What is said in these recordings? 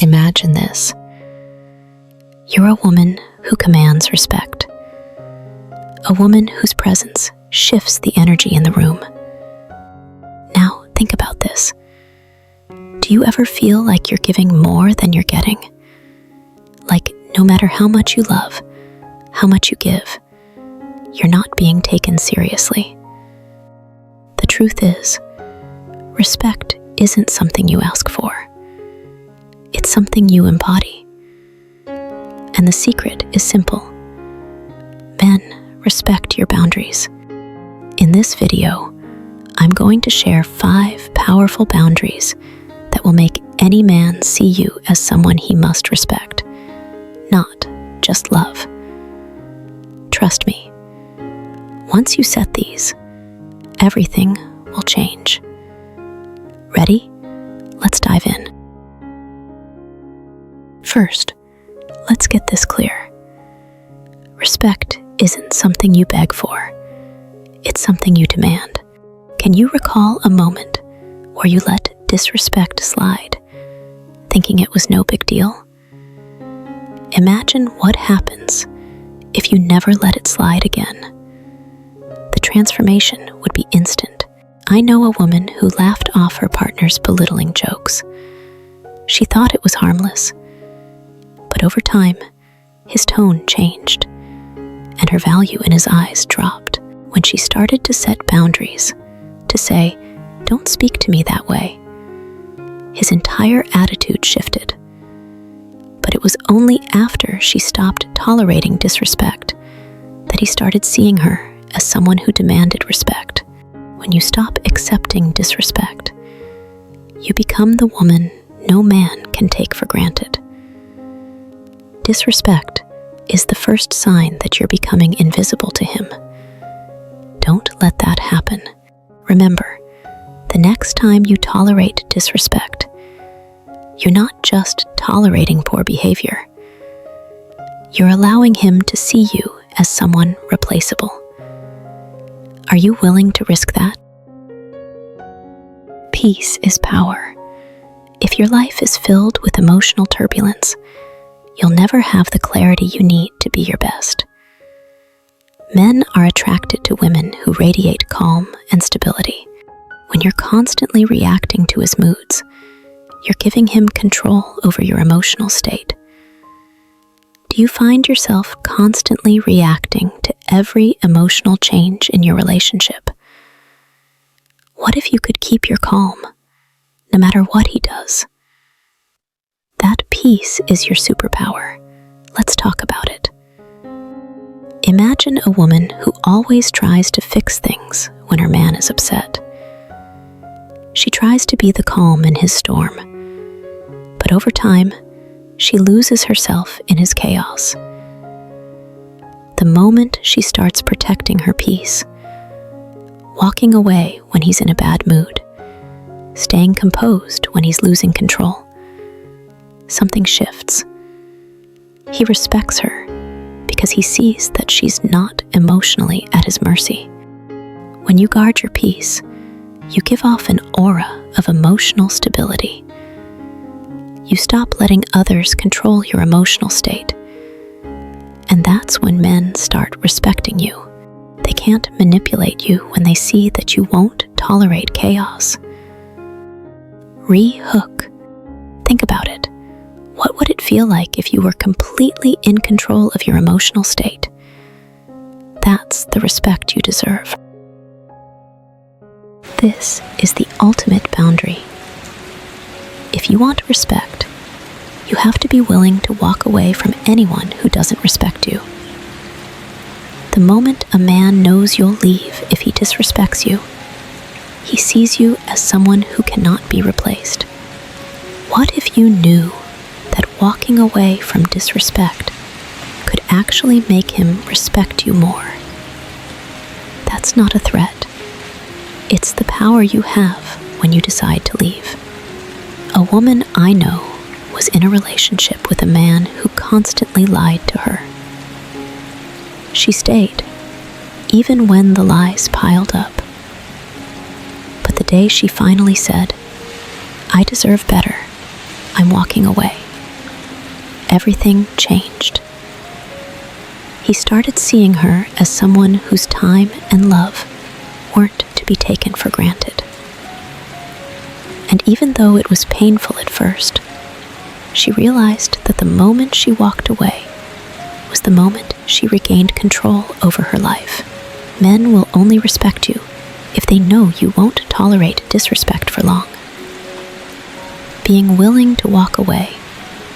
Imagine this. You're a woman who commands respect. A woman whose presence shifts the energy in the room. Now, think about this. Do you ever feel like you're giving more than you're getting? Like no matter how much you love, how much you give, you're not being taken seriously. The truth is, respect isn't something you ask for. It's something you embody. And the secret is simple. Men, respect your boundaries. In this video, I'm going to share 5 powerful boundaries that will make any man see you as someone he must respect, not just love. Trust me, once you set these, everything will change. Ready? Let's dive in. First, let's get this clear. Respect isn't something you beg for. It's something you demand. Can you recall a moment where you let disrespect slide, thinking it was no big deal? Imagine what happens if you never let it slide again. The transformation would be instant. I know a woman who laughed off her partner's belittling jokes. She thought it was harmless. But over time, his tone changed, and her value in his eyes dropped when she started to set boundaries, to say, "Don't speak to me that way." His entire attitude shifted. But it was only after she stopped tolerating disrespect that he started seeing her as someone who demanded respect. When you stop accepting disrespect, you become the woman no man can take for granted. Disrespect is the first sign that you're becoming invisible to him. Don't let that happen. Remember, the next time you tolerate disrespect, you're not just tolerating poor behavior. You're allowing him to see you as someone replaceable. Are you willing to risk that? Peace is power. If your life is filled with emotional turbulence, you'll never have the clarity you need to be your best. Men are attracted to women who radiate calm and stability. When you're constantly reacting to his moods, you're giving him control over your emotional state. Do you find yourself constantly reacting to every emotional change in your relationship? What if you could keep your calm, no matter what he does? That peace is your superpower. Let's talk about it. Imagine a woman who always tries to fix things when her man is upset. She tries to be the calm in his storm, but over time, she loses herself in his chaos. The moment she starts protecting her peace, walking away when he's in a bad mood, staying composed when he's losing control, something shifts. He respects her because he sees that she's not emotionally at his mercy. When you guard your peace, you give off an aura of emotional stability. You stop letting others control your emotional state. And that's when men start respecting you. They can't manipulate you when they see that you won't tolerate chaos. Re-hook. Think about it. What would it feel like if you were completely in control of your emotional state? That's the respect you deserve. This is the ultimate boundary. If you want respect, you have to be willing to walk away from anyone who doesn't respect you. The moment a man knows you'll leave if he disrespects you, he sees you as someone who cannot be replaced. What if you knew that walking away from disrespect could actually make him respect you more? That's not a threat. It's the power you have when you decide to leave. A woman I know was in a relationship with a man who constantly lied to her. She stayed, even when the lies piled up. But the day she finally said, "I deserve better, I'm walking away," everything changed. He started seeing her as someone whose time and love weren't to be taken for granted. And even though it was painful at first, she realized that the moment she walked away was the moment she regained control over her life. Men will only respect you if they know you won't tolerate disrespect for long. Being willing to walk away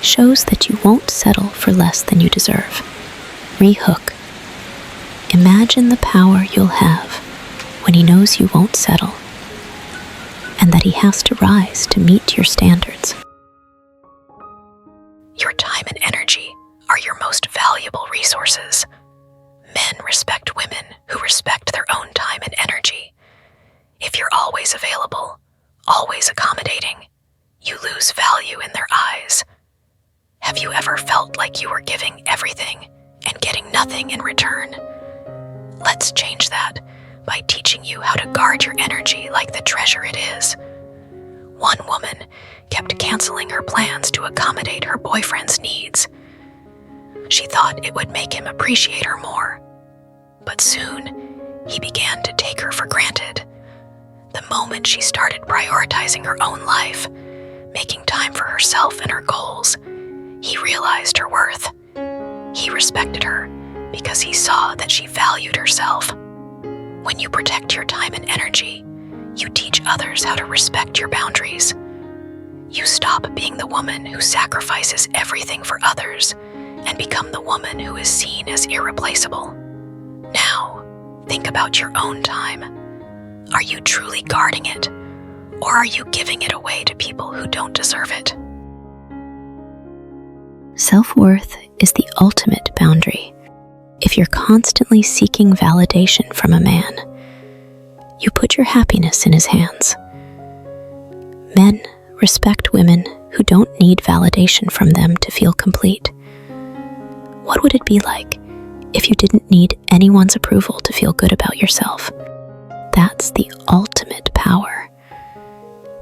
shows that you won't settle for less than you deserve. Rehook. Imagine the power you'll have when he knows you won't settle, and that he has to rise to meet your standards. Your time and energy are your most valuable resources. Men respect women who respect their own time and energy. If you're always available, always accommodating, you lose value in their eyes. Have you ever felt like you were giving everything and getting nothing in return? Let's change that by teaching you how to guard your energy like the treasure it is. One woman kept canceling her plans to accommodate her boyfriend's needs. She thought it would make him appreciate her more. But soon, he began to take her for granted. The moment she started prioritizing her own life, making time for herself and her goals, he realized her worth. He respected her because he saw that she valued herself. When you protect your time and energy, you teach others how to respect your boundaries. You stop being the woman who sacrifices everything for others and become the woman who is seen as irreplaceable. Now, think about your own time. Are you truly guarding it, or are you giving it away to people who don't deserve it? Self-worth is the ultimate boundary. If you're constantly seeking validation from a man, you put your happiness in his hands. Men respect women who don't need validation from them to feel complete. What would it be like if you didn't need anyone's approval to feel good about yourself? That's the ultimate power.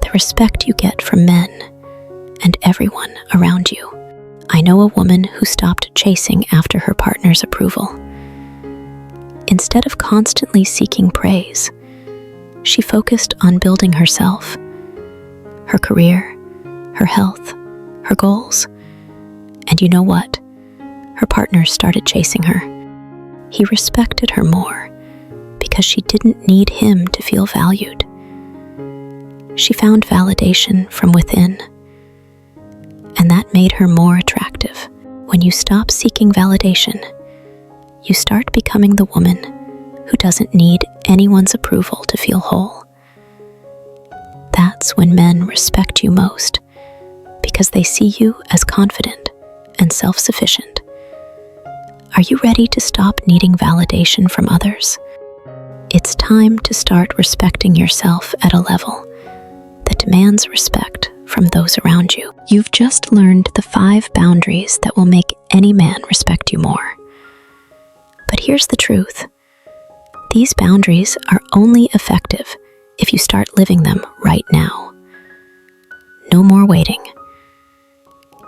The respect you get from men and everyone around you. I know a woman who stopped chasing after her partner's approval. Instead of constantly seeking praise, she focused on building herself, her career, her health, her goals. And you know what? Her partner started chasing her. He respected her more because she didn't need him to feel valued. She found validation from within, and that made her more attractive. When you stop seeking validation, you start becoming the woman who doesn't need anyone's approval to feel whole. That's when men respect you most, because they see you as confident and self-sufficient. Are you ready to stop needing validation from others? It's time to start respecting yourself at a level that demands respect from those around you. You've just learned the 5 boundaries that will make any man respect you more. But here's the truth. These boundaries are only effective if you start living them right now. No more waiting.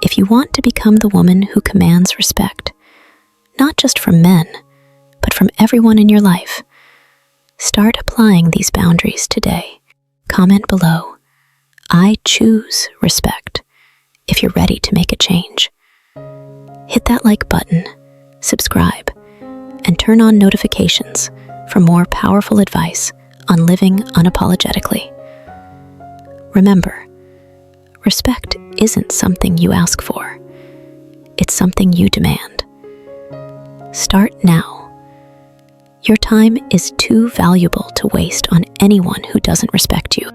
If you want to become the woman who commands respect, not just from men, but from everyone in your life, start applying these boundaries today. Comment below, "I choose respect," if you're ready to make a change. Hit that like button, subscribe, and turn on notifications for more powerful advice on living unapologetically. Remember, respect isn't something you ask for. It's something you demand. Start now. Your time is too valuable to waste on anyone who doesn't respect you.